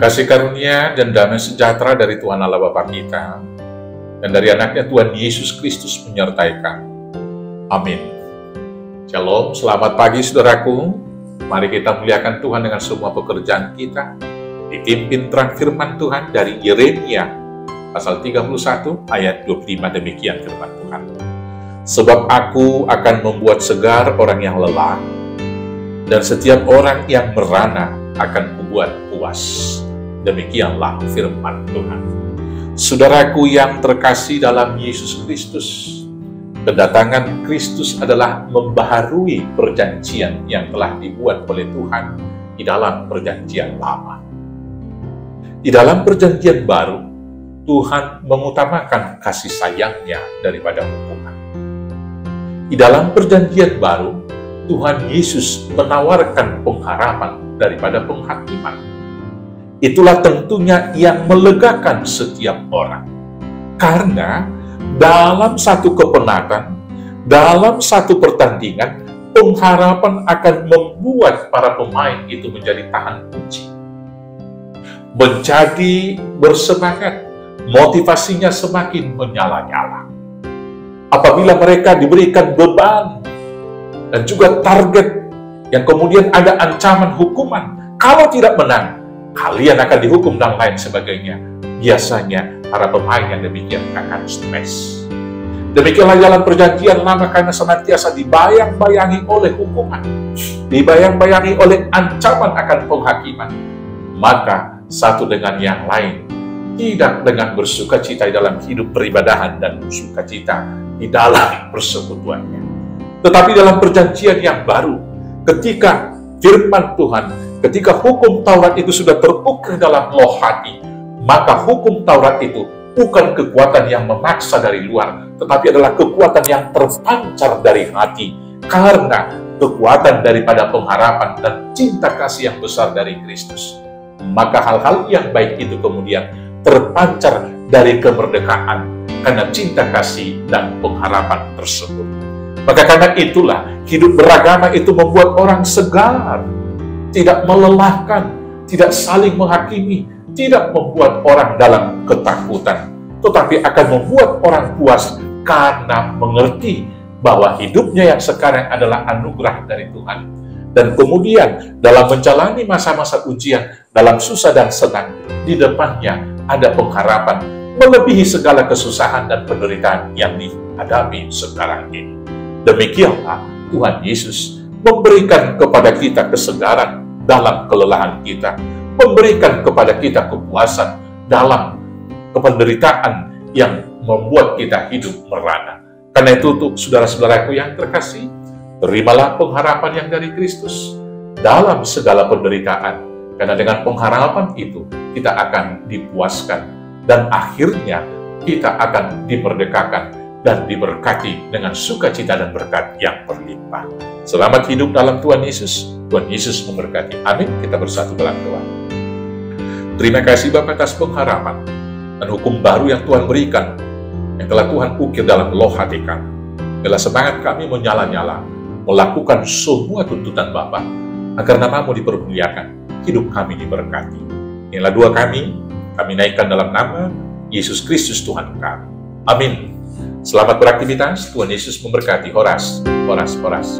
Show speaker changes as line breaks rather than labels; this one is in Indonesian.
Kasih karunia dan damai sejahtera dari Tuhan Allah Bapa kita dan dari anaknya Tuhan Yesus Kristus menyertai kami. Amin. Shalom, selamat pagi saudaraku. Mari kita muliakan Tuhan dengan semua pekerjaan kita. Dipimpin terang firman Tuhan dari Yeremia pasal 31 ayat 25, demikian firman Tuhan. Sebab aku akan membuat segar orang yang lelah, dan setiap orang yang merana akan kubuat puas. Demikianlah firman Tuhan. Saudaraku yang terkasih dalam Yesus Kristus, kedatangan Kristus adalah membaharui perjanjian yang telah dibuat oleh Tuhan di dalam perjanjian lama. Di dalam perjanjian baru, Tuhan mengutamakan kasih sayangnya daripada hukuman. Di dalam perjanjian baru, Tuhan Yesus menawarkan pengharapan daripada penghakiman. Itulah tentunya yang melegakan setiap orang. Karena dalam satu kepenatan, dalam satu pertandingan, pengharapan akan membuat para pemain itu menjadi tahan kunci. Menjadi bersemangat, motivasinya semakin menyala-nyala. Apabila mereka diberikan beban dan juga target yang kemudian ada ancaman hukuman, kalau tidak menang, kalian akan dihukum dan lain sebagainya. Biasanya para pemain yang demikian akan stres. Demikianlah dalam perjanjian lama, karena senantiasa dibayang-bayangi oleh hukuman, dibayang-bayangi oleh ancaman akan penghakiman. Maka satu dengan yang lain tidak dengan bersukacita dalam hidup peribadahan dan bersukacita di dalam persekutuannya. Tetapi dalam perjanjian yang baru, ketika firman Tuhan, ketika hukum Taurat itu sudah terukir dalam loh hati, maka hukum Taurat itu bukan kekuatan yang memaksa dari luar, tetapi adalah kekuatan yang terpancar dari hati, karena kekuatan daripada pengharapan dan cinta kasih yang besar dari Kristus. Maka hal-hal yang baik itu kemudian terpancar dari kemerdekaan, karena cinta kasih dan pengharapan tersebut. Maka karena itulah, hidup beragama itu membuat orang segar, tidak melelahkan, tidak saling menghakimi, tidak membuat orang dalam ketakutan, tetapi akan membuat orang puas karena mengerti bahwa hidupnya yang sekarang adalah anugerah dari Tuhan. Dan kemudian dalam menjalani masa-masa ujian, dalam susah dan senang, di depannya ada pengharapan melebihi segala kesusahan dan penderitaan yang dihadapi sekarang ini. Demikianlah Tuhan Yesus memberikan kepada kita kesegaran dalam kelelahan kita, memberikan kepada kita kepuasan dalam penderitaan yang membuat kita hidup merana. Karena itu, untuk saudara-saudaraku yang terkasih, terimalah pengharapan yang dari Kristus dalam segala penderitaan, karena dengan pengharapan itu kita akan dipuaskan dan akhirnya kita akan dimerdekakan dan diberkati dengan sukacita dan berkat yang berlimpah. Selamat hidup dalam Tuhan Yesus. Tuhan Yesus memberkati. Amin. Kita bersatu dalam doa. Terima kasih Bapa atas pengharapan dan hukum baru yang Tuhan berikan, yang telah Tuhan ukir dalam loh hati kami. Biarlah semangat kami menyala-nyala, melakukan semua tuntutan Bapa, agar nama-Mu dipermuliakan, hidup kami diberkati. Inilah doa kami naikkan dalam nama Yesus Kristus Tuhan kami. Amin. Selamat beraktivitas, Tuhan Yesus memberkati. Horas, horas, horas.